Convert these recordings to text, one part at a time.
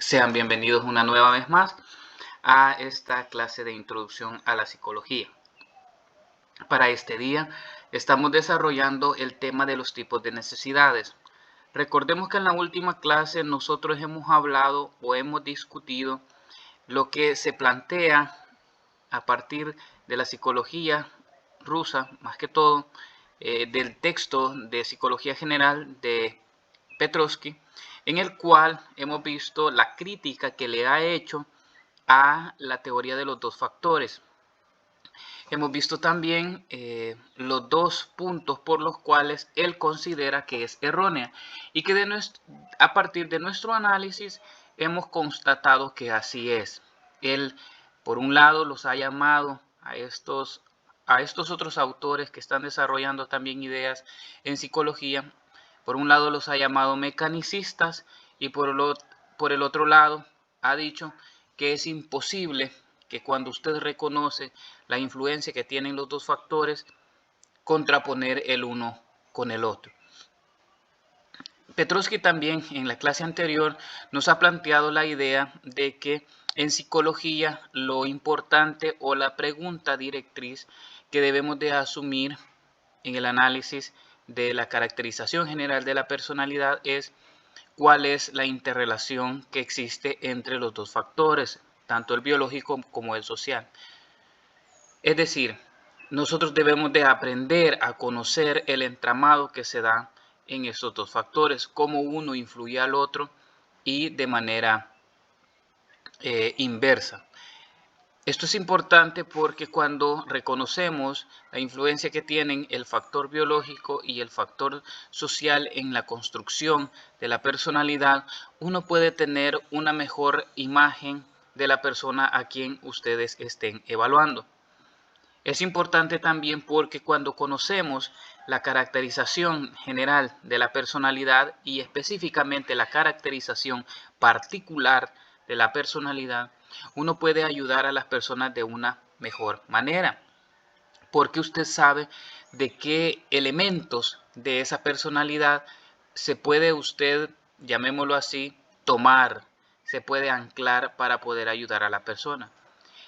Sean bienvenidos una nueva vez más a esta clase de introducción a la psicología. Para este día estamos desarrollando el tema de los tipos de necesidades. Recordemos que en la última clase nosotros hemos hablado o hemos discutido lo que se plantea a partir de la psicología rusa, más que todo, del texto de Psicología General de Petrovsky, en el cual hemos visto la crítica que le ha hecho a la teoría de los dos factores. Hemos visto también los dos puntos por los cuales él considera que es errónea y que a partir de nuestro análisis hemos constatado que así es. Él, por un lado, los ha llamado a estos otros autores que están desarrollando también ideas en psicología. Por un lado los ha llamado mecanicistas y por el otro lado ha dicho que es imposible que cuando usted reconoce la influencia que tienen los dos factores, contraponer el uno con el otro. Petrovsky también en la clase anterior nos ha planteado la idea de que en psicología lo importante o la pregunta directriz que debemos de asumir en el análisis de la caracterización general de la personalidad es cuál es la interrelación que existe entre los dos factores, tanto el biológico como el social. Es decir, nosotros debemos de aprender a conocer el entramado que se da en estos dos factores, cómo uno influye al otro y de manera inversa. Esto es importante porque cuando reconocemos la influencia que tienen el factor biológico y el factor social en la construcción de la personalidad, uno puede tener una mejor imagen de la persona a quien ustedes estén evaluando. Es importante también porque cuando conocemos la caracterización general de la personalidad y específicamente la caracterización particular de la personalidad, uno puede ayudar a las personas de una mejor manera, porque usted sabe de qué elementos de esa personalidad se puede usted, llamémoslo así, tomar, se puede anclar para poder ayudar a la persona.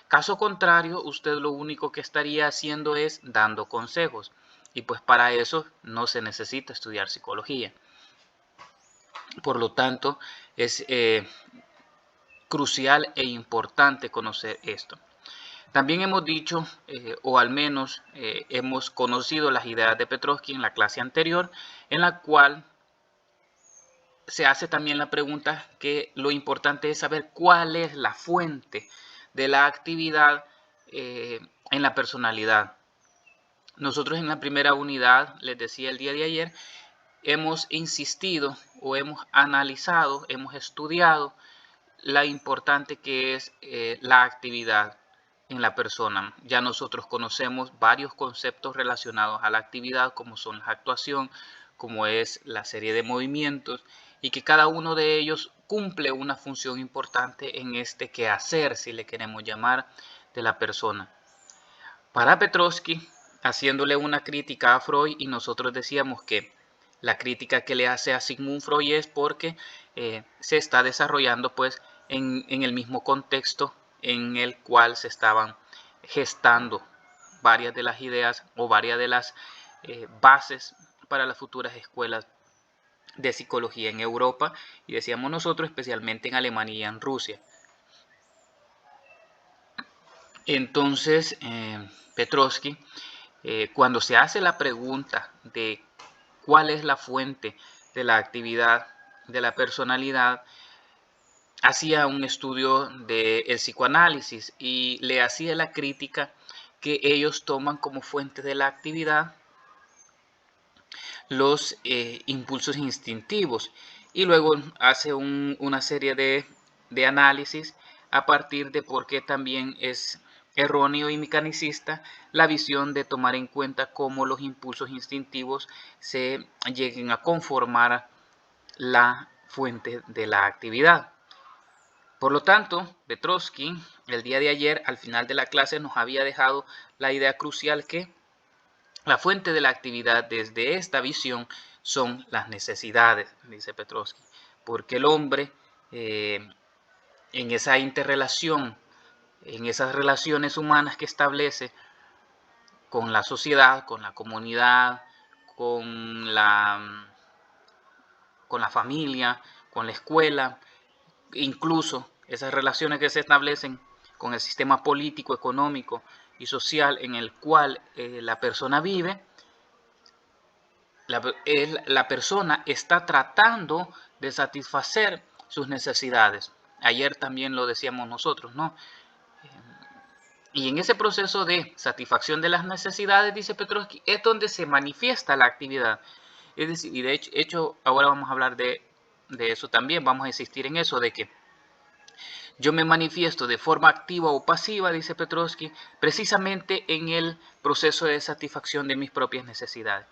Caso contrario, usted lo único que estaría haciendo es dando consejos. Y pues para eso no se necesita estudiar psicología. Por lo tanto, es crucial e importante conocer esto. También hemos dicho, o al menos hemos conocido las ideas de Petrovsky en la clase anterior, en la cual se hace también la pregunta que lo importante es saber cuál es la fuente de la actividad en la personalidad. Nosotros en la primera unidad, les decía el día de ayer, hemos insistido o hemos analizado, hemos estudiado la importante que es la actividad en la persona. Ya nosotros conocemos varios conceptos relacionados a la actividad, como son la actuación, como es la serie de movimientos, y que cada uno de ellos cumple una función importante en este quehacer, si le queremos llamar, de la persona. Para Petrovsky, haciéndole una crítica a Freud, y nosotros decíamos que la crítica que le hace a Sigmund Freud es porque se está desarrollando pues en el mismo contexto en el cual se estaban gestando varias de las ideas o varias de las bases para las futuras escuelas de psicología en Europa, y decíamos nosotros especialmente en Alemania y en Rusia. Entonces, Petrovsky, cuando se hace la pregunta de cuál es la fuente de la actividad de la personalidad, hacía un estudio del psicoanálisis y le hacía la crítica que ellos toman como fuente de la actividad los impulsos instintivos, y luego hace una serie de análisis a partir de por qué también es erróneo y mecanicista la visión de tomar en cuenta cómo los impulsos instintivos se lleguen a conformar la fuente de la actividad. Por lo tanto, Petrovsky el día de ayer al final de la clase nos había dejado la idea crucial que la fuente de la actividad desde esta visión son las necesidades, dice Petrovsky, porque el hombre en esa interrelación, en esas relaciones humanas que establece con la sociedad, con la comunidad, con la, con la familia, con la escuela, incluso esas relaciones que se establecen con el sistema político, económico y social en el cual la persona vive, la persona está tratando de satisfacer sus necesidades. Ayer también lo decíamos nosotros, ¿no? Y en ese proceso de satisfacción de las necesidades, dice Petrovsky, es donde se manifiesta la actividad. Es decir, y de hecho ahora vamos a hablar de eso también, vamos a insistir en eso, de que yo me manifiesto de forma activa o pasiva, dice Petrovsky, precisamente en el proceso de satisfacción de mis propias necesidades.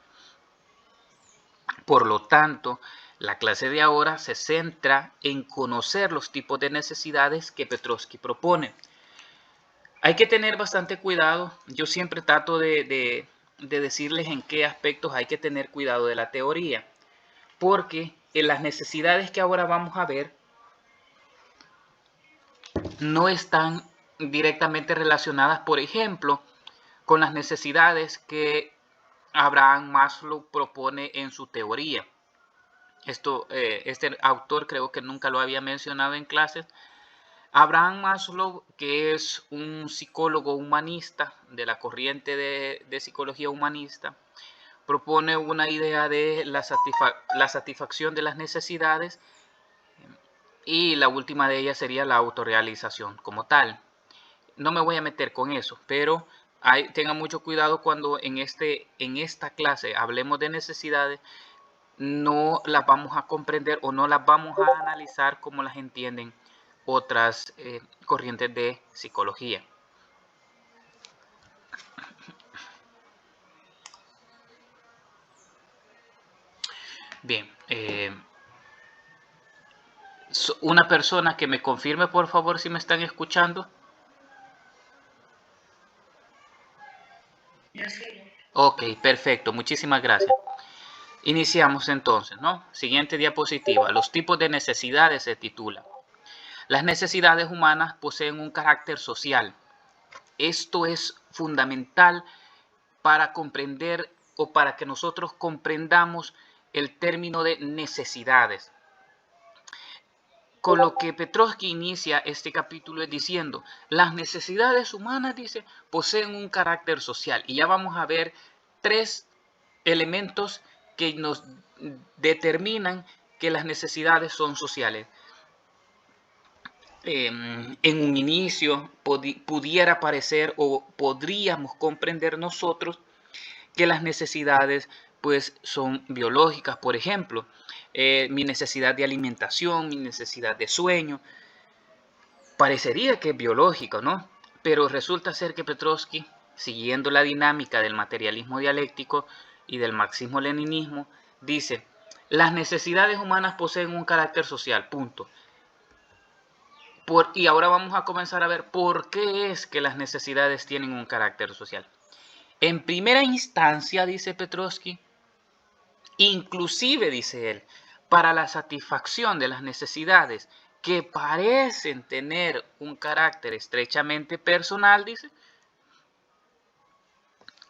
Por lo tanto, la clase de ahora se centra en conocer los tipos de necesidades que Petrovsky propone. Hay que tener bastante cuidado. Yo siempre trato de decirles en qué aspectos hay que tener cuidado de la teoría, porque en las necesidades que ahora vamos a ver no están directamente relacionadas, por ejemplo, con las necesidades que Abraham Maslow propone en su teoría. Este autor creo que nunca lo había mencionado en clases. Abraham Maslow, que es un psicólogo humanista de la corriente de psicología humanista, propone una idea de la satisfacción de las necesidades, y la última de ellas sería la autorrealización como tal. No me voy a meter con eso, pero tengan mucho cuidado cuando en esta clase hablemos de necesidades, no las vamos a comprender o no las vamos a analizar como las entienden otras corrientes de psicología. Bien, una persona que me confirme por favor si me están escuchando. Ok, perfecto, muchísimas gracias. Iniciamos entonces, ¿no? Siguiente diapositiva. Los tipos de necesidades se titula. Las necesidades humanas poseen un carácter social. Esto es fundamental para comprender o para que nosotros comprendamos el término de necesidades. Con lo que Petrovsky inicia este capítulo es diciendo, las necesidades humanas, dice, poseen un carácter social. Y ya vamos a ver 3 elementos que nos determinan que las necesidades son sociales. En un inicio pudiera parecer o podríamos comprender nosotros que las necesidades pues son biológicas, por ejemplo, mi necesidad de alimentación, mi necesidad de sueño, parecería que es biológico, ¿no? Pero resulta ser que Petrovsky, siguiendo la dinámica del materialismo dialéctico y del marxismo-leninismo, dice, las necesidades humanas poseen un carácter social, punto. Y ahora vamos a comenzar a ver por qué es que las necesidades tienen un carácter social. En primera instancia, dice Petrovsky, inclusive, dice él, para la satisfacción de las necesidades que parecen tener un carácter estrechamente personal, dice,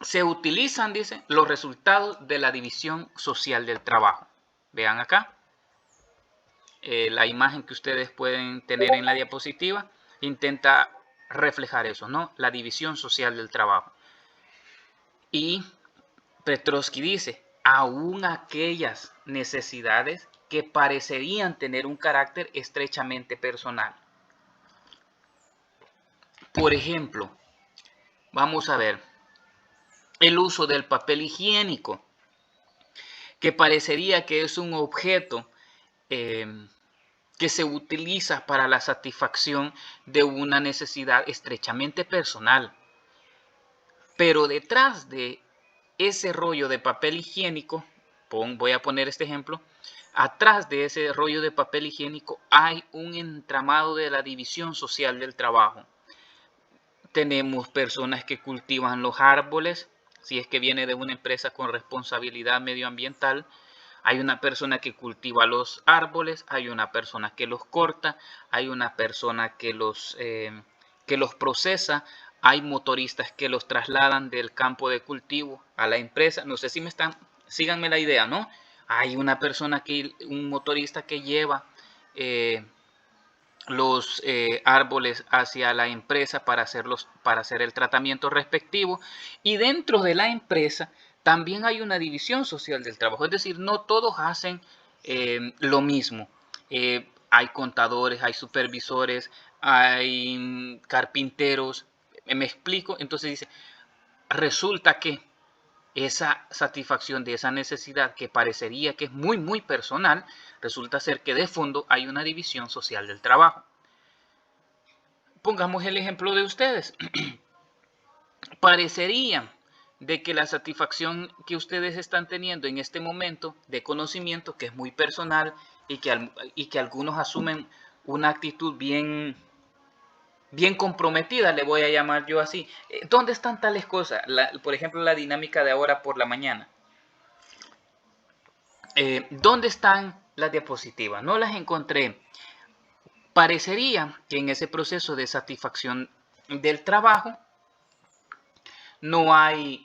se utilizan, dice, los resultados de la división social del trabajo. Vean acá, la imagen que ustedes pueden tener en la diapositiva intenta reflejar eso, ¿no? La división social del trabajo. Y Petrovsky dice, aún aquellas necesidades que parecerían tener un carácter estrechamente personal. Por ejemplo, vamos a ver el uso del papel higiénico, que parecería que es un objeto que se utiliza para la satisfacción de una necesidad estrechamente personal. Pero detrás de ese rollo de papel higiénico, voy a poner este ejemplo, atrás de ese rollo de papel higiénico hay un entramado de la división social del trabajo. Tenemos personas que cultivan los árboles, si es que viene de una empresa con responsabilidad medioambiental. Hay una persona que cultiva los árboles, hay una persona que los corta, hay una persona que los procesa, hay motoristas que los trasladan del campo de cultivo a la empresa. No sé si me están, síganme la idea, ¿no? Hay una persona un motorista que lleva los árboles hacia la empresa para hacer el tratamiento respectivo, y dentro de la empresa también hay una división social del trabajo, es decir, no todos hacen lo mismo. Hay contadores, hay supervisores, hay carpinteros, me explico. Entonces dice, resulta que esa satisfacción de esa necesidad que parecería que es muy, muy personal, resulta ser que de fondo hay una división social del trabajo. Pongamos el ejemplo de ustedes. Parecería de que la satisfacción que ustedes están teniendo en este momento de conocimiento, que es muy personal y que algunos asumen una actitud bien comprometida, le voy a llamar yo así. ¿Dónde están tales cosas? Por ejemplo, la dinámica de ahora por la mañana. ¿Dónde están las diapositivas? No las encontré. Parecería que en ese proceso de satisfacción del trabajo no hay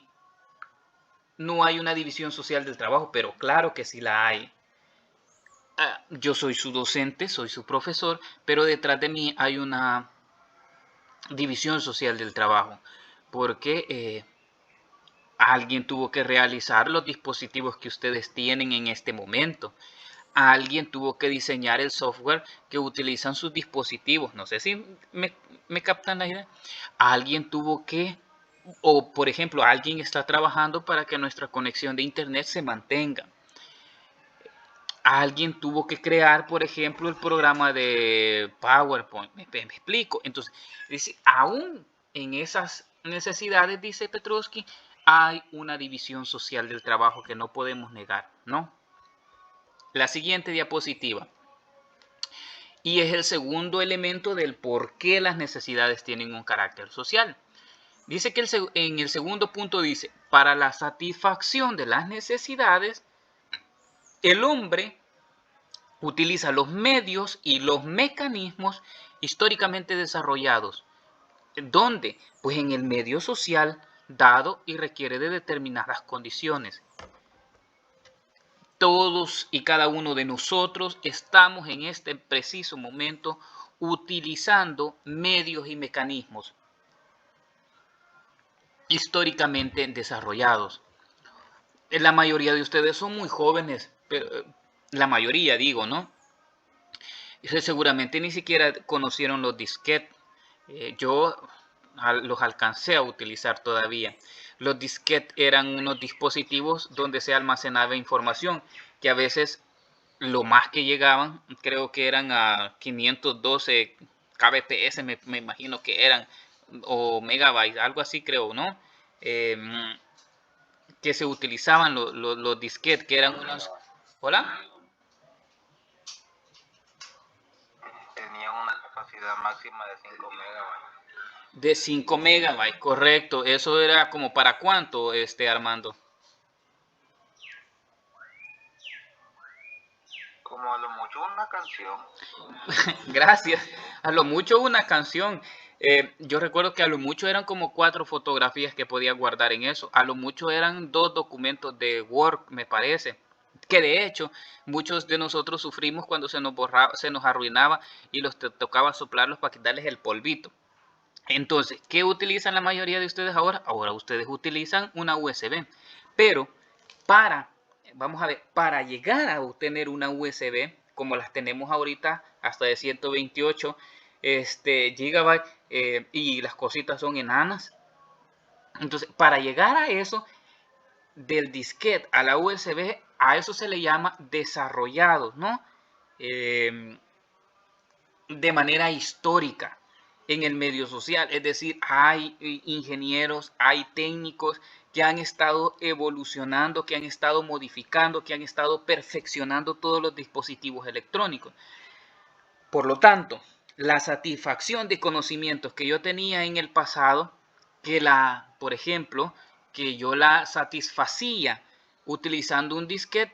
una división social del trabajo, pero claro que sí la hay. Yo soy su docente, soy su profesor, pero detrás de mí hay una división social del trabajo, porque alguien tuvo que realizar los dispositivos que ustedes tienen en este momento. Alguien tuvo que diseñar el software que utilizan sus dispositivos. No sé si me captan la idea. Alguien tuvo que, o por ejemplo, alguien está trabajando para que nuestra conexión de internet se mantenga. Alguien tuvo que crear, por ejemplo, el programa de PowerPoint. Me explico. Entonces, dice, aún en esas necesidades, dice Petrovsky, hay una división social del trabajo que no podemos negar, ¿no? La siguiente diapositiva. Y es el segundo elemento del por qué las necesidades tienen un carácter social. Dice que en el segundo punto dice, para la satisfacción de las necesidades, el hombre utiliza los medios y los mecanismos históricamente desarrollados. ¿Dónde? Pues en el medio social dado y requiere de determinadas condiciones. Todos y cada uno de nosotros estamos en este preciso momento utilizando medios y mecanismos históricamente desarrollados. La mayoría de ustedes son muy jóvenes, pero la mayoría digo, ¿no? Seguramente ni siquiera conocieron los disquetes. Yo los alcancé a utilizar todavía. Los disquetes eran unos dispositivos donde se almacenaba información, que a veces lo más que llegaban, creo que eran a 512 kbps, me imagino que eran, o megabytes, algo así creo, ¿no? Que se utilizaban los disquetes, que eran unos... ¿Hola? Tenían una capacidad máxima de 5 megabytes. De 5 megabytes, correcto. Eso era como para cuánto, Armando. Como a lo mucho una canción. Gracias. A lo mucho una canción. Yo recuerdo que a lo mucho eran como 4 fotografías que podía guardar en eso. A lo mucho eran 2 documentos de Word, me parece. Que de hecho, muchos de nosotros sufrimos cuando se nos borraba, se nos arruinaba y los tocaba soplarlos para quitarles el polvito. Entonces, ¿qué utilizan la mayoría de ustedes ahora? Ahora ustedes utilizan una USB. Pero vamos a ver, para llegar a obtener una USB, como las tenemos ahorita, hasta de 128 gigabytes, y las cositas son enanas. Entonces, para llegar a eso, del disquete a la USB, a eso se le llama desarrollados, ¿no? De manera histórica en el medio social. Es decir, hay ingenieros, hay técnicos que han estado evolucionando, que han estado modificando, que han estado perfeccionando todos los dispositivos electrónicos. Por lo tanto, la satisfacción de conocimientos que yo tenía en el pasado, por ejemplo, que yo la satisfacía utilizando un disquete,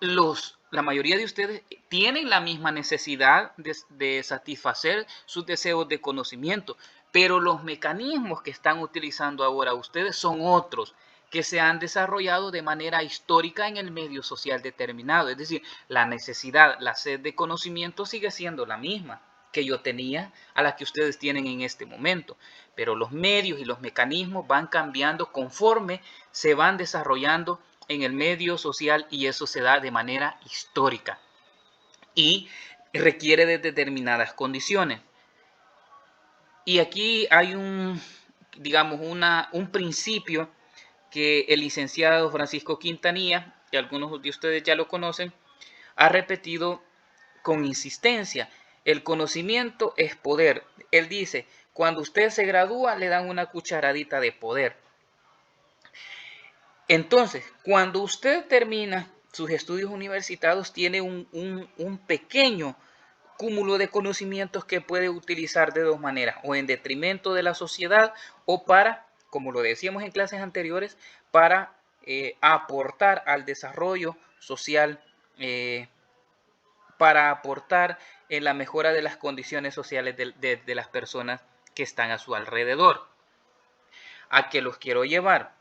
la mayoría de ustedes tienen la misma necesidad de satisfacer sus deseos de conocimiento, pero los mecanismos que están utilizando ahora ustedes son otros que se han desarrollado de manera histórica en el medio social determinado. Es decir, la necesidad, la sed de conocimiento sigue siendo la misma que yo tenía, a la que ustedes tienen en este momento, pero los medios y los mecanismos van cambiando conforme se van desarrollando en el medio social, y eso se da de manera histórica y requiere de determinadas condiciones. Y aquí hay digamos, un principio que el licenciado Francisco Quintanilla, que algunos de ustedes ya lo conocen, ha repetido con insistencia: el conocimiento es poder. Él dice, cuando usted se gradúa le dan una cucharadita de poder. Entonces, cuando usted termina sus estudios universitarios, tiene un pequeño cúmulo de conocimientos que puede utilizar de dos maneras: o en detrimento de la sociedad, o para, como lo decíamos en clases anteriores, para aportar al desarrollo social, para aportar en la mejora de las condiciones sociales de las personas que están a su alrededor. ¿A qué los quiero llevar?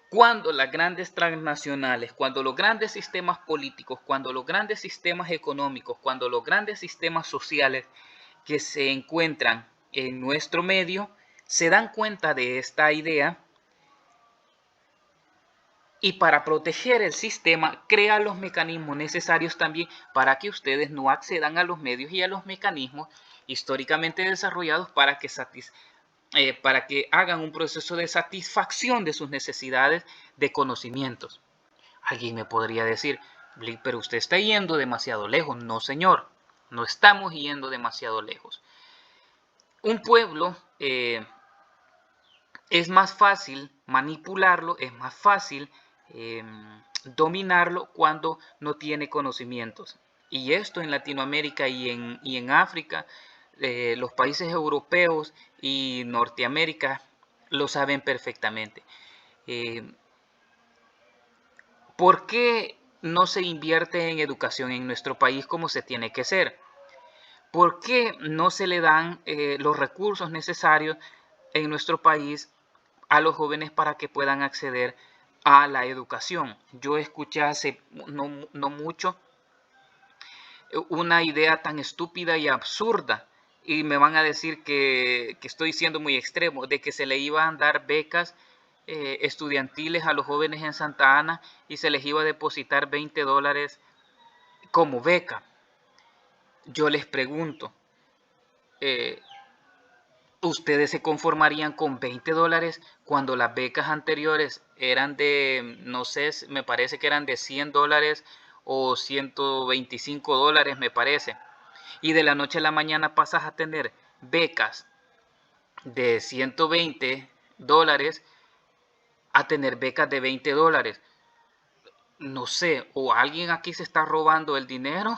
Cuando las grandes transnacionales, cuando los grandes sistemas políticos, cuando los grandes sistemas económicos, cuando los grandes sistemas sociales que se encuentran en nuestro medio se dan cuenta de esta idea, y para proteger el sistema crean los mecanismos necesarios también para que ustedes no accedan a los medios y a los mecanismos históricamente desarrollados para que hagan un proceso de satisfacción de sus necesidades de conocimientos. Alguien me podría decir, pero usted está yendo demasiado lejos. No, señor, no estamos yendo demasiado lejos. Un pueblo es más fácil manipularlo, es más fácil dominarlo cuando no tiene conocimientos. Y esto en Latinoamérica y en África, los países europeos y Norteamérica lo saben perfectamente. ¿Por qué no se invierte en educación en nuestro país como se tiene que hacer? ¿Por qué no se le dan los recursos necesarios en nuestro país a los jóvenes para que puedan acceder a la educación? Yo escuché hace no mucho una idea tan estúpida y absurda, y me van a decir que estoy siendo muy extremo, de que se le iban a dar becas estudiantiles a los jóvenes en Santa Ana y se les iba a depositar $20 como beca. Yo les pregunto, ¿ustedes se conformarían con $20 cuando las becas anteriores eran de, no sé, me parece que eran de $100 o $125, me parece? Y de la noche a la mañana pasas a tener becas de $120 a tener becas de $20. No sé, o alguien aquí se está robando el dinero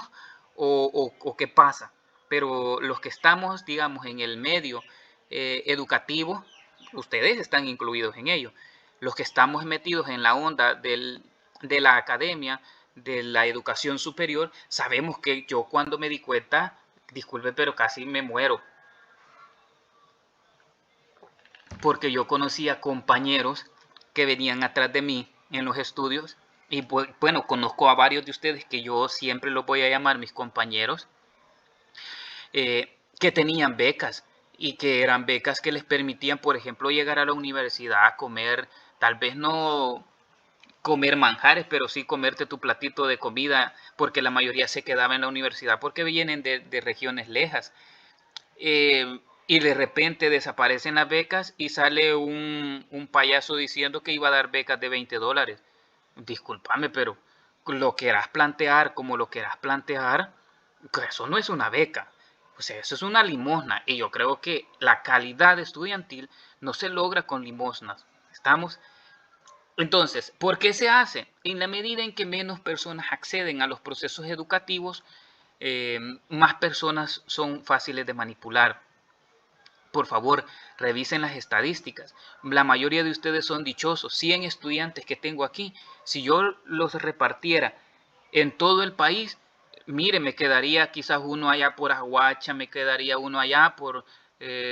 o qué pasa. Pero los que estamos, digamos, en el medio educativo, ustedes están incluidos en ello. Los que estamos metidos en la onda de la academia, de la educación superior, sabemos que yo cuando me di cuenta, disculpe, pero casi me muero. Porque yo conocía compañeros que venían atrás de mí en los estudios, y bueno, conozco a varios de ustedes que yo siempre los voy a llamar mis compañeros, que tenían becas, y que eran becas que les permitían, por ejemplo, llegar a la universidad a comer, tal vez no comer manjares, pero sí comerte tu platito de comida, porque la mayoría se quedaba en la universidad porque vienen de regiones lejas. Y de repente desaparecen las becas y sale un payaso diciendo que iba a dar becas de $20. Discúlpame, pero lo quieras plantear como lo quieras plantear, eso no es una beca. O sea, eso es una limosna. Y yo creo que la calidad estudiantil no se logra con limosnas. ¿Estamos? Entonces, ¿por qué se hace? En la medida en que menos personas acceden a los procesos educativos, más personas son fáciles de manipular. Por favor, revisen las estadísticas. La mayoría de ustedes son dichosos. 100 estudiantes que tengo aquí, si yo los repartiera en todo el país, mire, me quedaría quizás uno allá por Aguacha, me quedaría uno allá por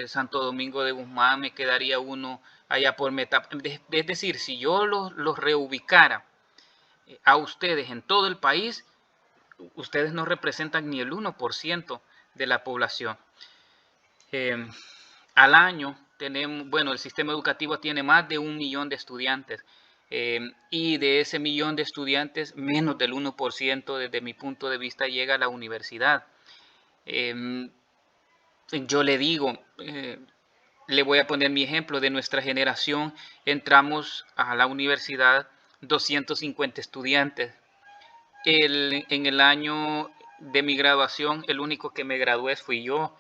Santo Domingo de Guzmán, me quedaría uno allá por Meta. Es decir, si yo los reubicara a ustedes en todo el país, ustedes no representan ni el 1% de la población. Al año tenemos, bueno, el sistema educativo tiene más de 1 millón de estudiantes. Y de ese millón de estudiantes, menos del 1% desde mi punto de vista llega a la universidad. Yo le digo, le voy a poner mi ejemplo, de nuestra generación entramos a la universidad 250 estudiantes. En el año de mi graduación, el único que me gradué fui yo.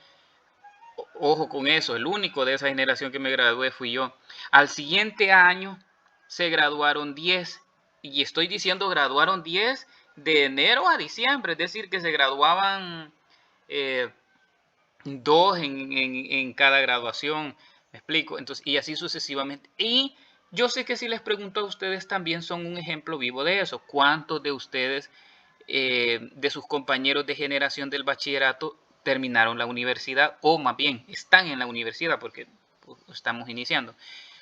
Ojo con eso, el único de esa generación que me gradué fui yo. Al siguiente año se graduaron 10, y estoy diciendo graduaron 10 de enero a diciembre, es decir, que se graduaban 2 en cada graduación, me explico, entonces, y así sucesivamente. Y yo sé que si les pregunto a ustedes también son un ejemplo vivo de eso. ¿Cuántos de ustedes, de sus compañeros de generación del bachillerato, terminaron la universidad, o más bien están en la universidad, porque pues, estamos iniciando?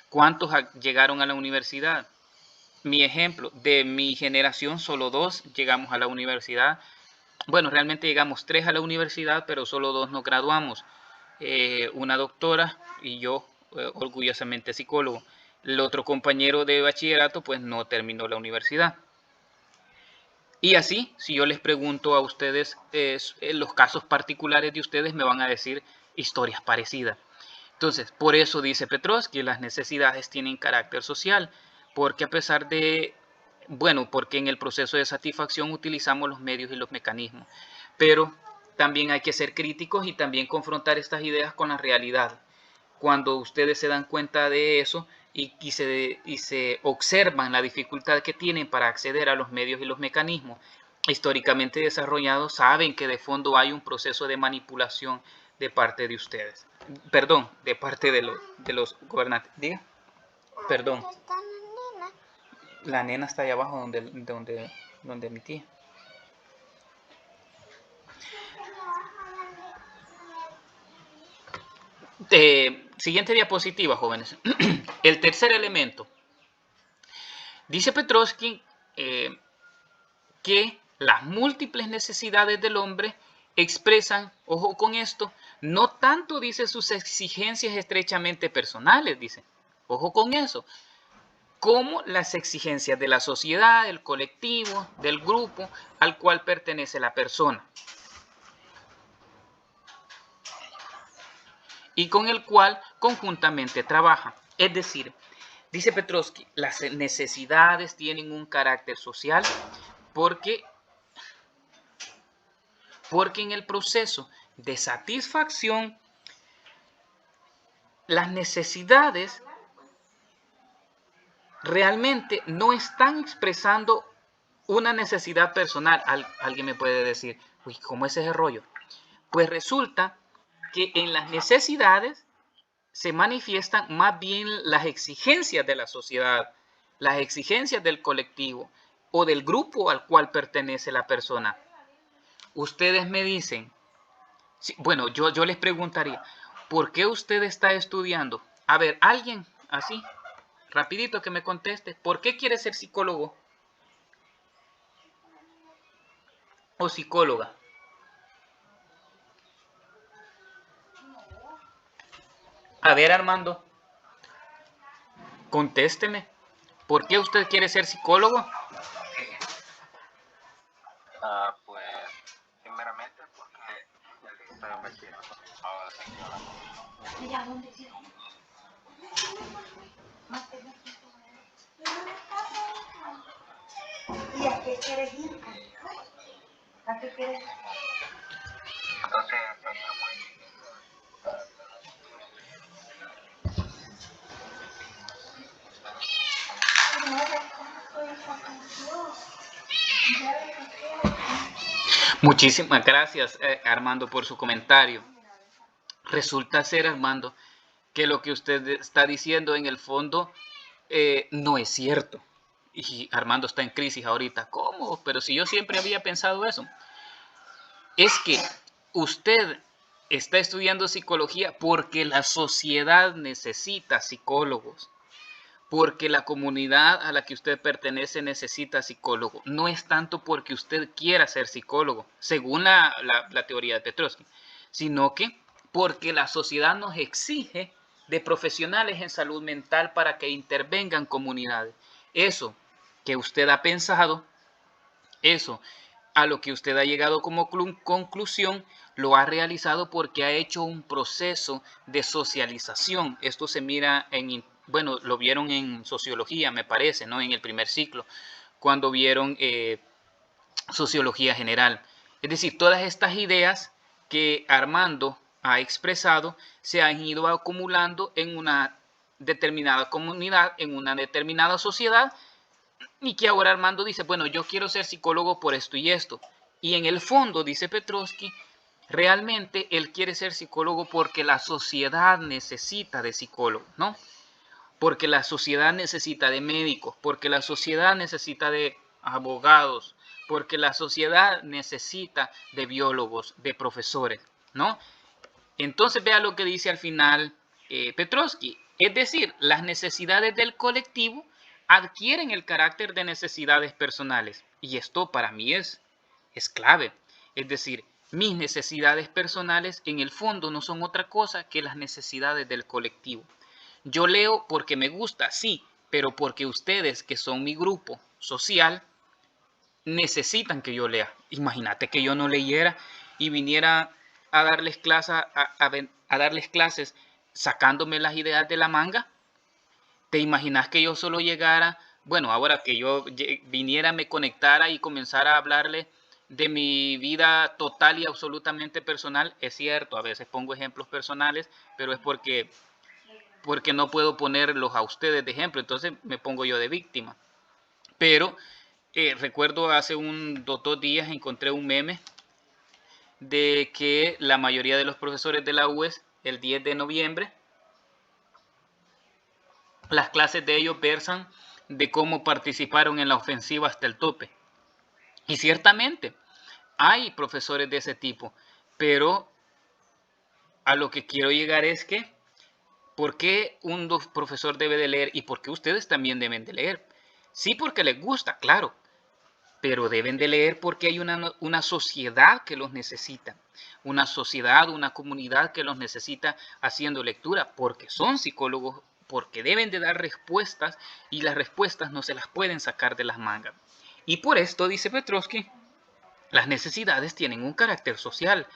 ¿Cuántos llegaron a la universidad? Mi ejemplo, de mi generación solo 2 llegamos a la universidad. Bueno, realmente llegamos 3 a la universidad, pero solo 2 nos graduamos. Una doctora y yo, orgullosamente psicólogo. El otro compañero de bachillerato pues no terminó la universidad. Y así, si yo les pregunto a ustedes los casos particulares de ustedes, me van a decir historias parecidas. Entonces, por eso dice Petrovsky que las necesidades tienen carácter social, porque a pesar de, bueno, porque en el proceso de satisfacción utilizamos los medios y los mecanismos, pero también hay que ser críticos y también confrontar estas ideas con la realidad. Cuando ustedes se dan cuenta de eso y se observan la dificultad que tienen para acceder a los medios y los mecanismos históricamente desarrollados, saben que de fondo hay un proceso de manipulación de parte de ustedes. Perdón, de parte de los gobernantes. Diga. Perdón. La nena está allá abajo donde mi tía. Siguiente diapositiva, jóvenes. El tercer elemento. Dice Petrovsky que las múltiples necesidades del hombre expresan, ojo con esto, no tanto, dice, sus exigencias estrechamente personales, dice, ojo con eso, como las exigencias de la sociedad, del colectivo, del grupo al cual pertenece la persona y con el cual conjuntamente trabaja. Es decir, dice Petrovsky, las necesidades tienen un carácter social porque en el proceso de satisfacción, las necesidades realmente no están expresando una necesidad personal. Alguien me puede decir, uy, ¿cómo es ese rollo? Pues resulta que en las necesidades se manifiestan más bien las exigencias de la sociedad, las exigencias del colectivo o del grupo al cual pertenece la persona. Ustedes me dicen, bueno, yo les preguntaría, ¿por qué usted está estudiando? A ver, alguien así, rapidito que me conteste, ¿por qué quiere ser psicólogo o psicóloga? A ver, Armando, contésteme. ¿Por qué usted quiere ser psicólogo? Pues, primeramente porque estoy en bachillerato. Ahora sí. ¿Y a qué quieres ir? ¿A qué quieres ir? Entonces, sería muy Muchísimas gracias, Armando, por su comentario. Resulta ser, Armando, que lo que usted está diciendo en el fondo no es cierto. Y Armando está en crisis ahorita. ¿Cómo? Pero si yo siempre había pensado eso. Es que usted está estudiando psicología porque la sociedad necesita psicólogos, porque la comunidad a la que usted pertenece necesita psicólogo. No es tanto porque usted quiera ser psicólogo, según la teoría de Petrovsky, sino que porque la sociedad nos exige de profesionales en salud mental para que intervengan comunidades. Eso que usted ha pensado, eso a lo que usted ha llegado como conclusión, lo ha realizado porque ha hecho un proceso de socialización. Esto se mira bueno, lo vieron en sociología, me parece, ¿no? En el primer ciclo, cuando vieron sociología general. Es decir, todas estas ideas que Armando ha expresado se han ido acumulando en una determinada comunidad, en una determinada sociedad, y que ahora Armando dice, bueno, yo quiero ser psicólogo por esto y esto. Y en el fondo, dice Petrovsky, realmente él quiere ser psicólogo porque la sociedad necesita de psicólogos, ¿no? Porque la sociedad necesita de médicos, porque la sociedad necesita de abogados, porque la sociedad necesita de biólogos, de profesores, ¿no? Entonces vea lo que dice al final Petrovsky. Es decir, las necesidades del colectivo adquieren el carácter de necesidades personales. Y esto para mí es clave. Es decir, mis necesidades personales en el fondo no son otra cosa que las necesidades del colectivo. Yo leo porque me gusta, sí, pero porque ustedes, que son mi grupo social, necesitan que yo lea. Imagínate que yo no leyera y viniera a darles clases sacándome las ideas de la manga. ¿Te imaginas que yo solo llegara, bueno, ahora que yo viniera, me conectara y comenzara a hablarle de mi vida total y absolutamente personal? Es cierto, a veces pongo ejemplos personales, pero es porque no puedo ponerlos a ustedes de ejemplo, entonces me pongo yo de víctima. Pero recuerdo hace 2 días encontré un meme de que la mayoría de los profesores de la UES, el 10 de noviembre, las clases de ellos versan de cómo participaron en la ofensiva hasta el tope. Y ciertamente hay profesores de ese tipo, pero a lo que quiero llegar es que ¿por qué un profesor debe de leer y por qué ustedes también deben de leer? Sí, porque les gusta, claro, pero deben de leer porque hay una sociedad que los necesita, una sociedad, una comunidad que los necesita haciendo lectura, porque son psicólogos, porque deben de dar respuestas y las respuestas no se las pueden sacar de las mangas. Y por esto, dice Petrovsky, las necesidades tienen un carácter social.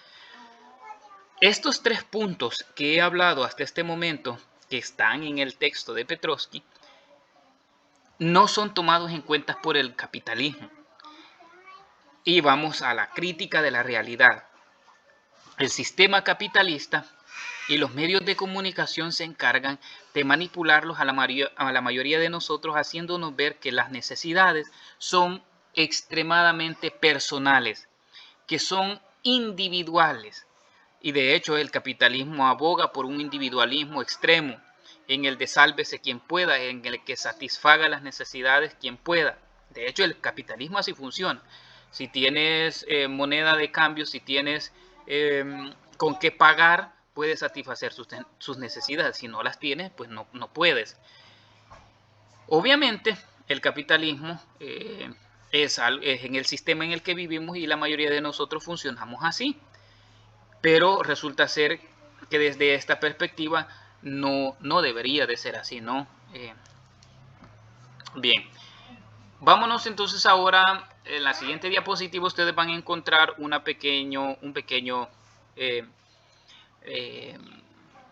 Estos 3 puntos que he hablado hasta este momento, que están en el texto de Petrovsky, no son tomados en cuenta por el capitalismo. Y vamos a la crítica de la realidad. El sistema capitalista y los medios de comunicación se encargan de manipularlos a la mayoría de nosotros, haciéndonos ver que las necesidades son extremadamente personales, que son individuales. Y de hecho el capitalismo aboga por un individualismo extremo, en el de sálvese quien pueda, en el que satisfaga las necesidades quien pueda. De hecho el capitalismo así funciona. Si tienes moneda de cambio, si tienes con qué pagar, puedes satisfacer sus necesidades. Si no las tienes, pues no puedes. Obviamente el capitalismo es en el sistema en el que vivimos y la mayoría de nosotros funcionamos así. Pero resulta ser que desde esta perspectiva no debería de ser así, ¿no? Bien, vámonos entonces ahora, en la siguiente diapositiva ustedes van a encontrar un pequeño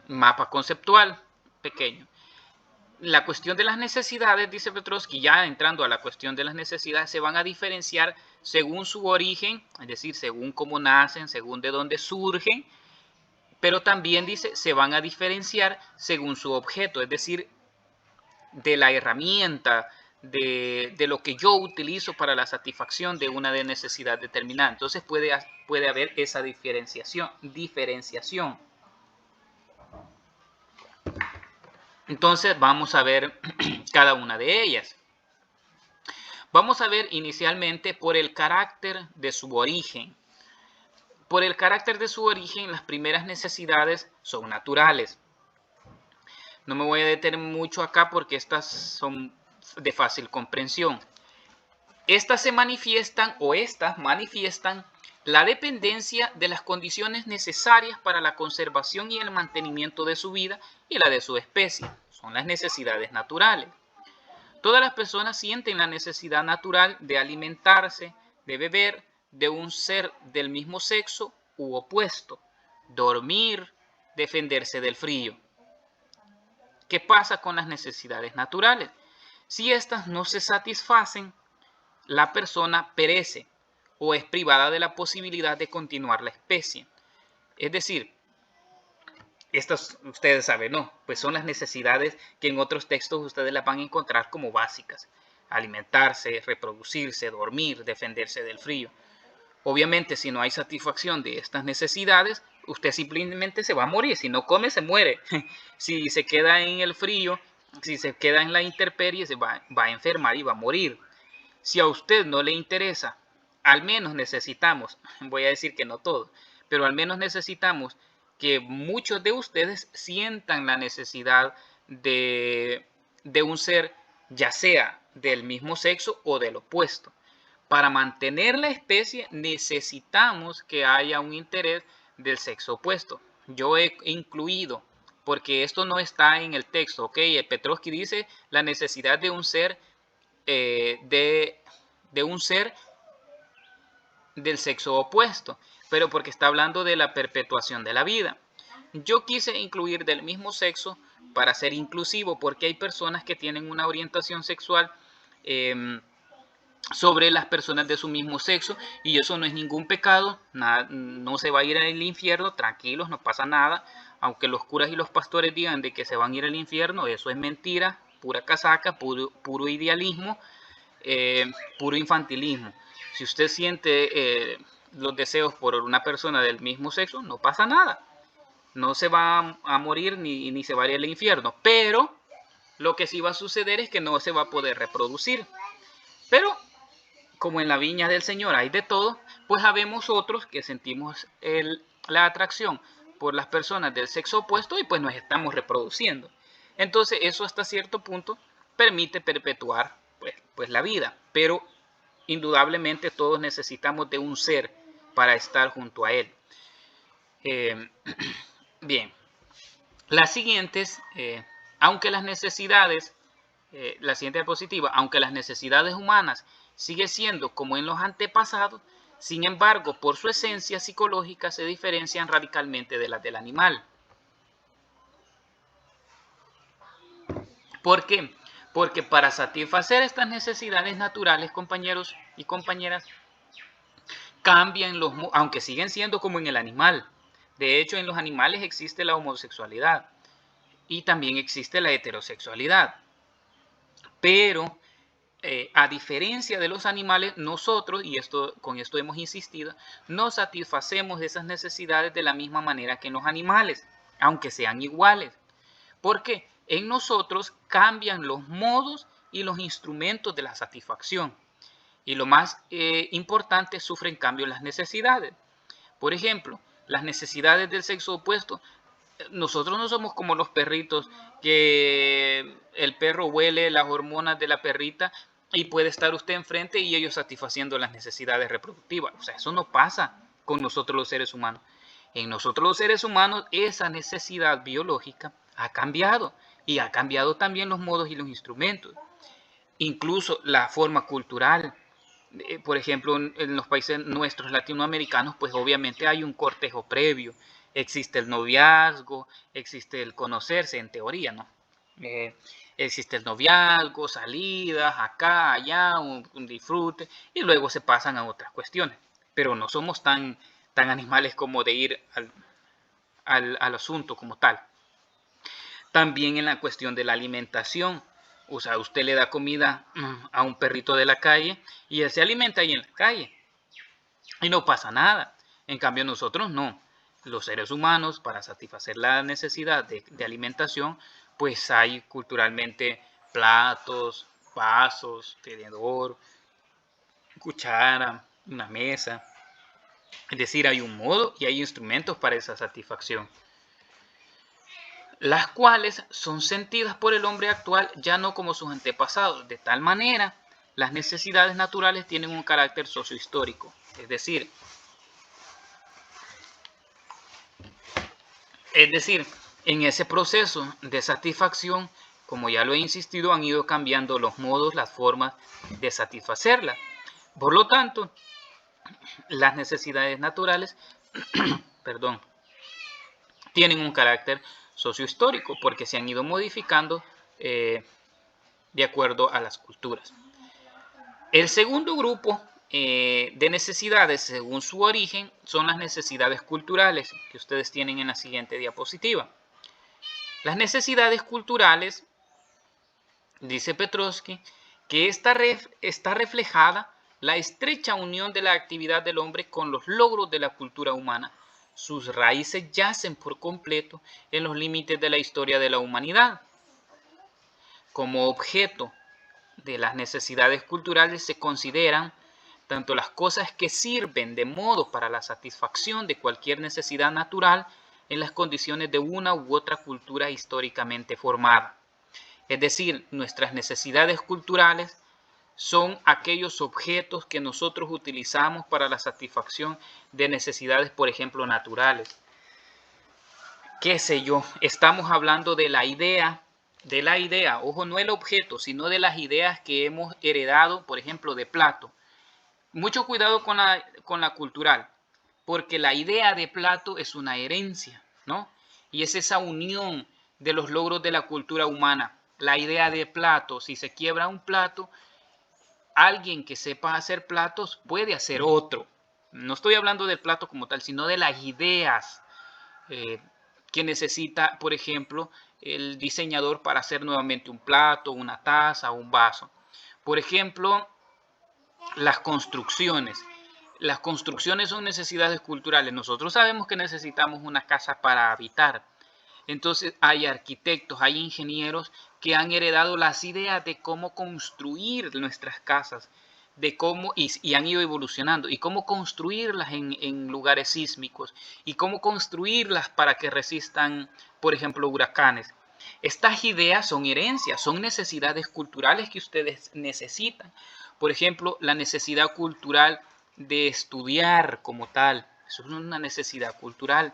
mapa conceptual, pequeño. La cuestión de las necesidades, dice Petrovsky, ya entrando a la cuestión de las necesidades, se van a diferenciar según su origen, es decir, según cómo nacen, según de dónde surgen, pero también dice, se van a diferenciar según su objeto, es decir, de la herramienta, de lo que yo utilizo para la satisfacción de una necesidad determinada. Entonces puede haber esa diferenciación. Entonces vamos a ver cada una de ellas. Vamos a ver inicialmente por el carácter de su origen. Por el carácter de su origen, las primeras necesidades son naturales. No me voy a detener mucho acá porque estas son de fácil comprensión. Estas manifiestan la dependencia de las condiciones necesarias para la conservación y el mantenimiento de su vida y la de su especie. Son las necesidades naturales. Todas las personas sienten la necesidad natural de alimentarse, de beber, de un ser del mismo sexo u opuesto, dormir, defenderse del frío. ¿Qué pasa con las necesidades naturales? Si éstas no se satisfacen, la persona perece o es privada de la posibilidad de continuar la especie. Es decir, estas ustedes saben, ¿no? Pues son las necesidades que en otros textos ustedes las van a encontrar como básicas. Alimentarse, reproducirse, dormir, defenderse del frío. Obviamente, si no hay satisfacción de estas necesidades, usted simplemente se va a morir. Si no come, se muere. Si se queda en el frío, si se queda en la intemperie, se va a enfermar y va a morir. Si a usted no le interesa, al menos necesitamos, voy a decir que no todo, pero al menos necesitamos que muchos de ustedes sientan la necesidad de un ser, ya sea del mismo sexo o del opuesto. Para mantener la especie necesitamos que haya un interés del sexo opuesto. Yo he incluido, porque esto no está en el texto, ¿ok? Petrovsky dice la necesidad de un ser de un ser del sexo opuesto, pero porque está hablando de la perpetuación de la vida. Yo quise incluir del mismo sexo para ser inclusivo, porque hay personas que tienen una orientación sexual sobre las personas de su mismo sexo, y eso no es ningún pecado, nada, no se va a ir al infierno, tranquilos, no pasa nada. Aunque los curas y los pastores digan de que se van a ir al infierno, eso es mentira, pura casaca, puro idealismo, puro infantilismo. Si usted siente los deseos por una persona del mismo sexo, no pasa nada. No se va a morir ni se va a ir al infierno. Pero lo que sí va a suceder es que no se va a poder reproducir. Pero como en la viña del Señor hay de todo, pues habemos otros que sentimos la atracción por las personas del sexo opuesto y pues nos estamos reproduciendo. Entonces eso hasta cierto punto permite perpetuar pues la vida, pero indudablemente todos necesitamos de un ser para estar junto a él. Bien, las siguientes, aunque las necesidades, la siguiente diapositiva, aunque las necesidades humanas sigue siendo como en los antepasados, sin embargo, por su esencia psicológica se diferencian radicalmente de las del animal. ¿Por qué? Porque para satisfacer estas necesidades naturales, compañeros y compañeras, cambian aunque siguen siendo como en el animal. De hecho, en los animales existe la homosexualidad y también existe la heterosexualidad. Pero a diferencia de los animales, nosotros, y con esto hemos insistido, no satisfacemos esas necesidades de la misma manera que en los animales, aunque sean iguales. ¿Por qué? En nosotros cambian los modos y los instrumentos de la satisfacción. Y lo más importante, sufren cambios las necesidades. Por ejemplo, las necesidades del sexo opuesto. Nosotros no somos como los perritos, que el perro huele las hormonas de la perrita y puede estar usted enfrente y ellos satisfaciendo las necesidades reproductivas. O sea, eso no pasa con nosotros los seres humanos. En nosotros los seres humanos esa necesidad biológica ha cambiado y ha cambiado también los modos y los instrumentos. Incluso la forma cultural. Por ejemplo, en los países nuestros latinoamericanos, pues obviamente hay un cortejo previo. Existe el noviazgo, existe el conocerse en teoría, ¿no? Existe el noviazgo, salidas, acá, allá, un disfrute, y luego se pasan a otras cuestiones. Pero no somos tan animales como de ir al asunto como tal. También en la cuestión de la alimentación. O sea, usted le da comida a un perrito de la calle y él se alimenta ahí en la calle y no pasa nada. En cambio nosotros no. Los seres humanos, para satisfacer la necesidad de alimentación, pues hay culturalmente platos, vasos, tenedor, cuchara, una mesa. Es decir, hay un modo y hay instrumentos para esa satisfacción, las cuales son sentidas por el hombre actual ya no como sus antepasados. De tal manera, las necesidades naturales tienen un carácter sociohistórico. Es decir, en ese proceso de satisfacción, como ya lo he insistido, han ido cambiando los modos, las formas de satisfacerla. Por lo tanto, las necesidades naturales tienen un carácter sociohistórico porque se han ido modificando de acuerdo a las culturas. El segundo grupo de necesidades, según su origen, son las necesidades culturales, que ustedes tienen en la siguiente diapositiva. Las necesidades culturales, dice Petrovsky, que está reflejada la estrecha unión de la actividad del hombre con los logros de la cultura humana. Sus raíces yacen por completo en los límites de la historia de la humanidad. Como objeto de las necesidades culturales se consideran tanto las cosas que sirven de modo para la satisfacción de cualquier necesidad natural en las condiciones de una u otra cultura históricamente formada. Es decir, nuestras necesidades culturales son aquellos objetos que nosotros utilizamos para la satisfacción de necesidades, por ejemplo, naturales. ¿Qué sé yo? Estamos hablando de la idea, ojo, no el objeto, sino de las ideas que hemos heredado, por ejemplo, de Plato. Mucho cuidado con la cultural, porque la idea de Plato es una herencia, ¿no? Y es esa unión de los logros de la cultura humana. La idea de Plato, si se quiebra un plato, alguien que sepa hacer platos puede hacer otro. No estoy hablando del plato como tal, sino de las ideas que necesita, por ejemplo, el diseñador para hacer nuevamente un plato, una taza, un vaso. Por ejemplo, las construcciones. Las construcciones son necesidades culturales. Nosotros sabemos que necesitamos una casa para habitar. Entonces hay arquitectos, hay ingenieros que han heredado las ideas de cómo construir nuestras casas, de cómo, y han ido evolucionando, y cómo construirlas en lugares sísmicos, y cómo construirlas para que resistan, por ejemplo, huracanes. Estas ideas son herencias, son necesidades culturales que ustedes necesitan. Por ejemplo, la necesidad cultural de estudiar como tal, eso es una necesidad cultural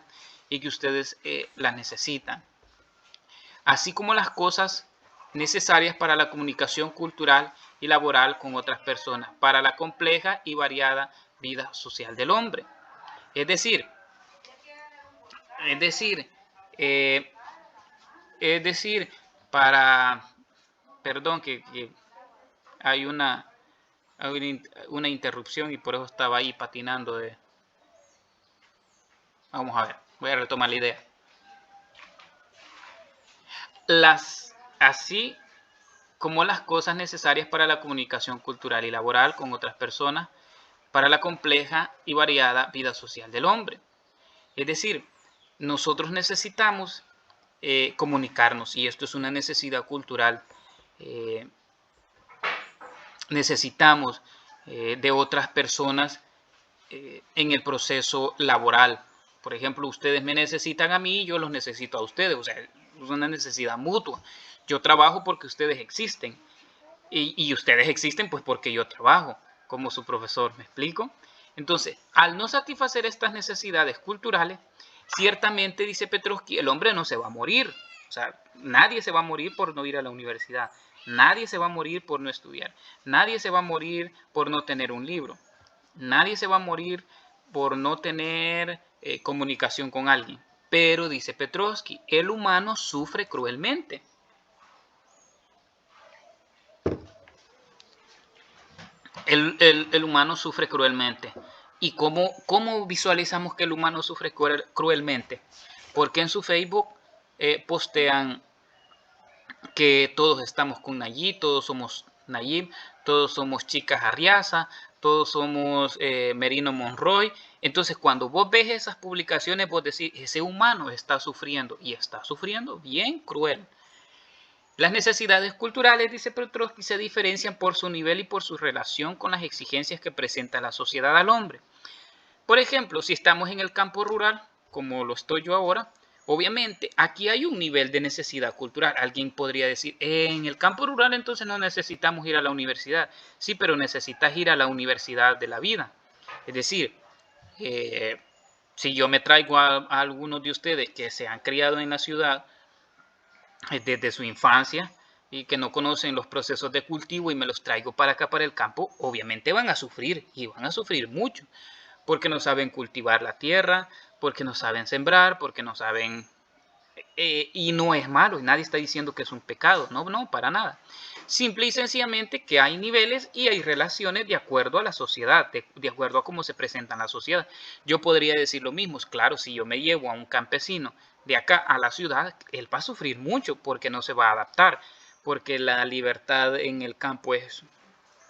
y que ustedes la necesitan. Así como las cosas necesarias para la comunicación cultural y laboral con otras personas, para la compleja y variada vida social del hombre. Es decir, para, perdón que hay una interrupción y por eso estaba ahí patinando. Vamos a ver, voy a retomar la idea. Así como las cosas necesarias para la comunicación cultural y laboral con otras personas, para la compleja y variada vida social del hombre. Es decir, nosotros necesitamos comunicarnos, y esto es una necesidad cultural. Necesitamos de otras personas en el proceso laboral. Por ejemplo, ustedes me necesitan a mí y yo los necesito a ustedes. O sea, es una necesidad mutua. Yo trabajo porque ustedes existen. Y ustedes existen pues porque yo trabajo como su profesor. ¿Me explico? Entonces, al no satisfacer estas necesidades culturales, ciertamente, dice Petrovsky, el hombre no se va a morir. O sea, nadie se va a morir por no ir a la universidad. Nadie se va a morir por no estudiar. Nadie se va a morir por no tener un libro. Nadie se va a morir por no tener comunicación con alguien. Pero, dice Petrovsky, el humano sufre cruelmente. El humano sufre cruelmente. ¿Y cómo visualizamos que el humano sufre cruelmente? Porque en su Facebook postean que todos estamos con Nayib, todos somos Nayib, todos somos Chicas Arriaza, todos somos Merino Monroy. Entonces, cuando vos ves esas publicaciones, vos decís, ese humano está sufriendo, y está sufriendo bien cruel. Las necesidades culturales, dice Petrovsky, se diferencian por su nivel y por su relación con las exigencias que presenta la sociedad al hombre. Por ejemplo, si estamos en el campo rural, como lo estoy yo ahora, obviamente aquí hay un nivel de necesidad cultural. Alguien podría decir, en el campo rural entonces no necesitamos ir a la universidad. Sí, pero necesitas ir a la universidad de la vida. Es decir, si yo me traigo a algunos de ustedes que se han criado en la ciudad desde su infancia y que no conocen los procesos de cultivo y me los traigo para acá, para el campo, obviamente van a sufrir y van a sufrir mucho, porque no saben cultivar la tierra, porque no saben sembrar, porque no saben... y no es malo, y nadie está diciendo que es un pecado, no, para nada. Simple y sencillamente que hay niveles y hay relaciones de acuerdo a la sociedad, de acuerdo a cómo se presenta en la sociedad. Yo podría decir lo mismo, claro, si yo me llevo a un campesino de acá a la ciudad, él va a sufrir mucho porque no se va a adaptar, porque la libertad en el campo es,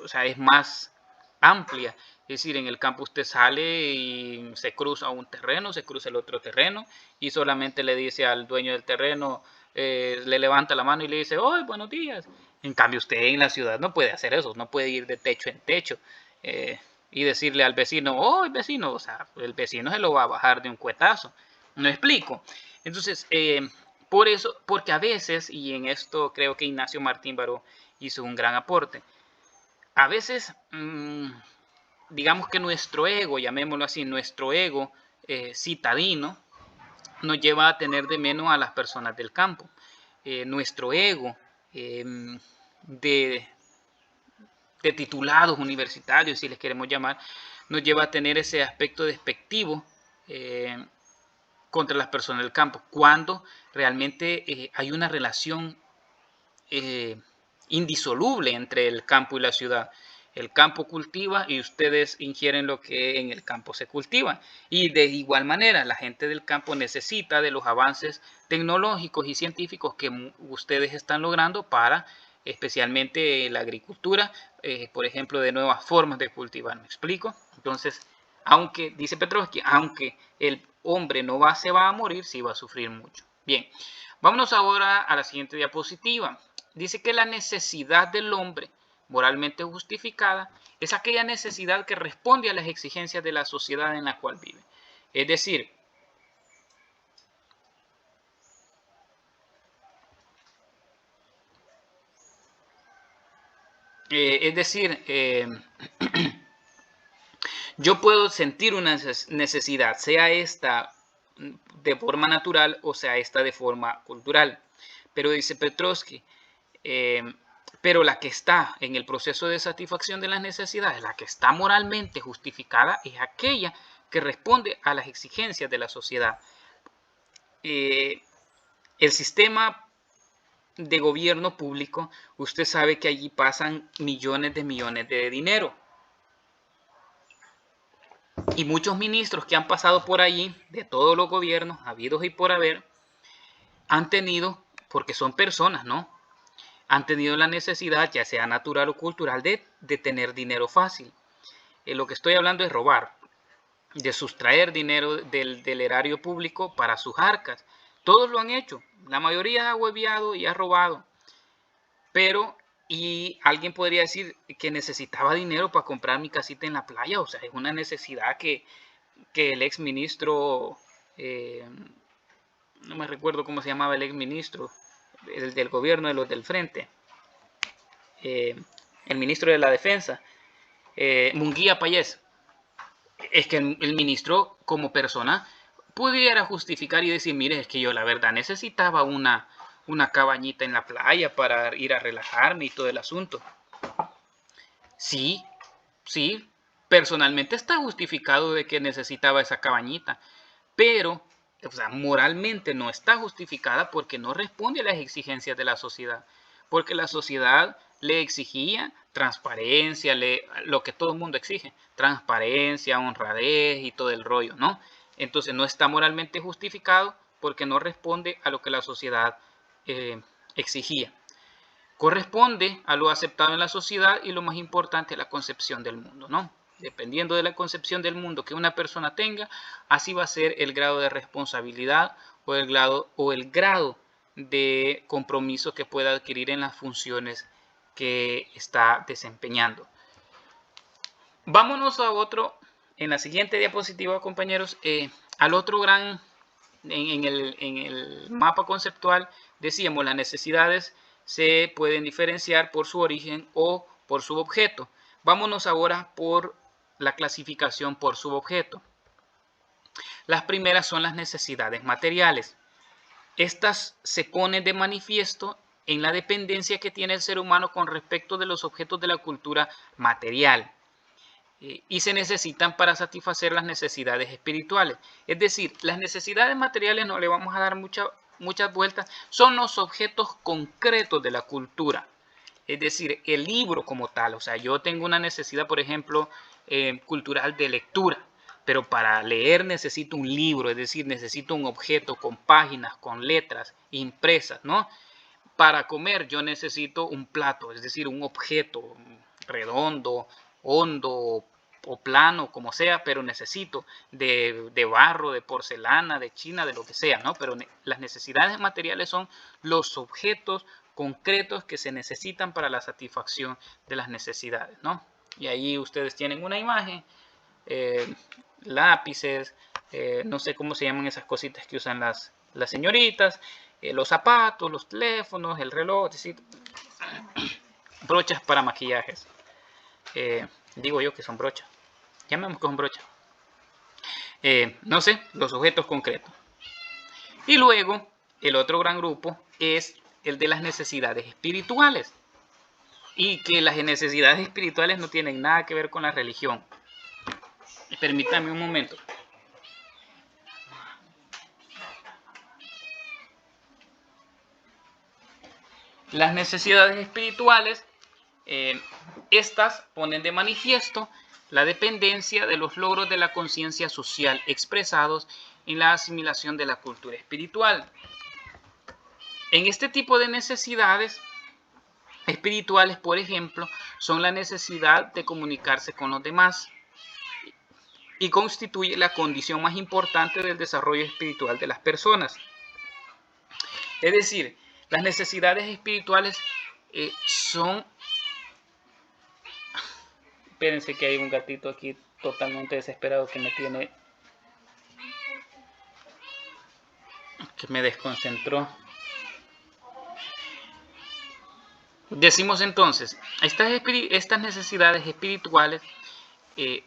o sea, es más amplia. Es decir, en el campo usted sale y se cruza un terreno, se cruza el otro terreno y solamente le dice al dueño del terreno, le levanta la mano y le dice, ¡oh, buenos días! En cambio, usted en la ciudad no puede hacer eso, no puede ir de techo en techo y decirle al vecino, ¡oh, vecino! O sea, el vecino se lo va a bajar de un cuetazo. ¿Me explico? Entonces, por eso, porque a veces, y en esto creo que Ignacio Martín Baró hizo un gran aporte, a veces, digamos que nuestro ego, llamémoslo así, nuestro ego citadino, nos lleva a tener de menos a las personas del campo. Nuestro ego de, de titulados universitarios, si les queremos llamar, nos lleva a tener ese aspecto despectivo contra las personas del campo, cuando realmente hay una relación indisoluble entre el campo y la ciudad. El campo cultiva y ustedes ingieren lo que en el campo se cultiva. Y de igual manera, la gente del campo necesita de los avances tecnológicos y científicos que ustedes están logrando para, especialmente la agricultura, por ejemplo, de nuevas formas de cultivar. ¿Me explico? Entonces, aunque, dice Petrovsky, aunque el hombre no se va a morir, sí va a sufrir mucho. Bien, vámonos ahora a la siguiente diapositiva. Dice que la necesidad del hombre moralmente justificada es aquella necesidad que responde a las exigencias de la sociedad en la cual vive. Es decir, yo puedo sentir una necesidad, sea esta de forma natural o sea esta de forma cultural. Pero dice Petrovsky, pero la que está en el proceso de satisfacción de las necesidades, la que está moralmente justificada, es aquella que responde a las exigencias de la sociedad. El sistema de gobierno público, usted sabe que allí pasan millones de dinero. Y muchos ministros que han pasado por allí, de todos los gobiernos, habidos y por haber, han tenido, porque son personas, ¿no? Han tenido la necesidad, ya sea natural o cultural, de tener dinero fácil. Lo que estoy hablando es robar, de sustraer dinero del erario público para sus arcas. Todos lo han hecho, la mayoría ha hueviado y ha robado. Pero, y alguien podría decir que necesitaba dinero para comprar mi casita en la playa, o sea, es una necesidad que el ex ministro, no me recuerdo cómo se llamaba el ex ministro, el del gobierno de los del frente, el ministro de la defensa, Munguía Payés, es que el ministro como persona pudiera justificar y decir, mire, es que yo la verdad necesitaba una cabañita en la playa para ir a relajarme y todo el asunto. Sí, sí, personalmente está justificado de que necesitaba esa cabañita, pero o sea, moralmente no está justificada porque no responde a las exigencias de la sociedad, porque la sociedad le exigía transparencia, lo que todo el mundo exige, transparencia, honradez y todo el rollo, ¿no? Entonces no está moralmente justificado porque no responde a lo que la sociedad exigía. Corresponde a lo aceptado en la sociedad y lo más importante, a la concepción del mundo, ¿no? Dependiendo de la concepción del mundo que una persona tenga, así va a ser el grado de responsabilidad o el grado de compromiso que pueda adquirir en las funciones que está desempeñando. Vámonos a otro, en la siguiente diapositiva, compañeros, al otro gran, en el mapa conceptual, decíamos, las necesidades se pueden diferenciar por su origen o por su objeto. Vámonos ahora por la clasificación por subobjeto. Las primeras son las necesidades materiales. Estas se ponen de manifiesto en la dependencia que tiene el ser humano con respecto de los objetos de la cultura material y se necesitan para satisfacer las necesidades espirituales. Es decir, las necesidades materiales no le vamos a dar muchas vueltas, son los objetos concretos de la cultura. Es decir, el libro como tal. O sea, yo tengo una necesidad, por ejemplo, cultural de lectura, pero para leer necesito un libro, es decir, necesito un objeto con páginas, con letras impresas, ¿no? Para comer yo necesito un plato, es decir, un objeto redondo, hondo o plano, como sea, pero necesito de barro, de porcelana, de china, de lo que sea, ¿no? Pero las necesidades materiales son los objetos concretos que se necesitan para la satisfacción de las necesidades, ¿no? Y ahí ustedes tienen una imagen, lápices, no sé cómo se llaman esas cositas que usan las señoritas, los zapatos, los teléfonos, el reloj, es decir, brochas para maquillajes. Digo yo que son brochas. Llamemos que son brochas. No sé, los objetos concretos. Y luego, el otro gran grupo es el de las necesidades espirituales. Y que las necesidades espirituales no tienen nada que ver con la religión. Permítame un momento. Las necesidades espirituales, estas ponen de manifiesto la dependencia de los logros de la conciencia social expresados en la asimilación de la cultura espiritual. En este tipo de necesidades espirituales, por ejemplo, son la necesidad de comunicarse con los demás y constituye la condición más importante del desarrollo espiritual de las personas. Es decir, las necesidades espirituales son... Espérense que hay un gatito aquí totalmente desesperado que me tiene... que me desconcentró. Decimos entonces, estas necesidades espirituales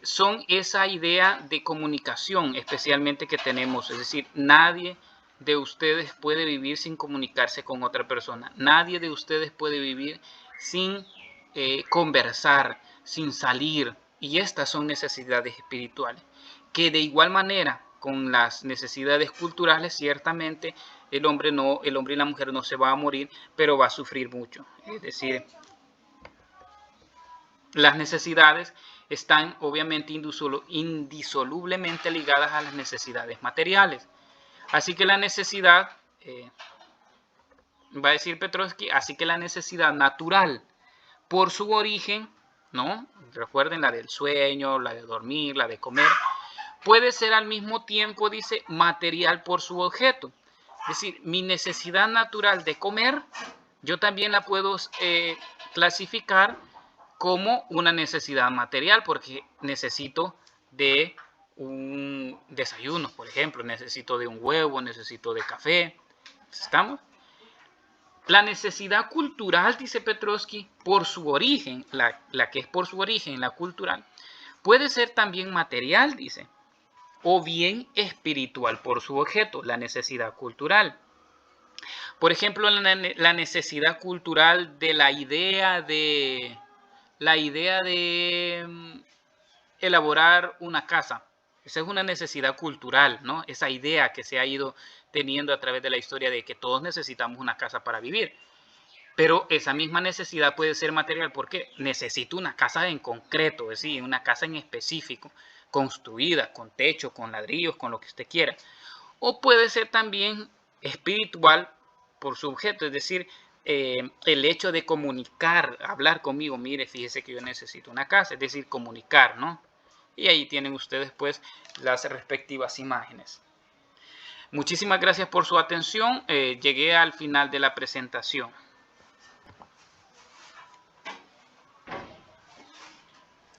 son esa idea de comunicación especialmente que tenemos. Es decir, nadie de ustedes puede vivir sin comunicarse con otra persona. Nadie de ustedes puede vivir sin conversar, sin salir. Y estas son necesidades espirituales. Que de igual manera, con las necesidades culturales, ciertamente el hombre y la mujer no se va a morir, pero va a sufrir mucho. Es decir, las necesidades están obviamente indisolublemente ligadas a las necesidades materiales. Así que la necesidad, va a decir Petrovsky, así que la necesidad natural por su origen, ¿no? Recuerden la del sueño, la de dormir, la de comer, puede ser al mismo tiempo, dice, material por su objeto. Es decir, mi necesidad natural de comer, yo también la puedo clasificar como una necesidad material, porque necesito de un desayuno, por ejemplo, necesito de un huevo, necesito de café. ¿Estamos? La necesidad cultural, dice Petrovsky, por su origen, la que es por su origen, la cultural, puede ser también material, dice, o bien espiritual por su objeto, la necesidad cultural. Por ejemplo, la necesidad cultural de la idea de elaborar una casa. Esa es una necesidad cultural, ¿no? Esa idea que se ha ido teniendo a través de la historia de que todos necesitamos una casa para vivir. Pero esa misma necesidad puede ser material porque necesito una casa en concreto, es decir, una casa en específico, construida, con techo, con ladrillos, con lo que usted quiera. O puede ser también espiritual por su objeto, es decir, el hecho de comunicar, hablar conmigo, mire, fíjese que yo necesito una casa, es decir, comunicar, ¿no? Y ahí tienen ustedes pues las respectivas imágenes. Muchísimas gracias por su atención. Llegué al final de la presentación.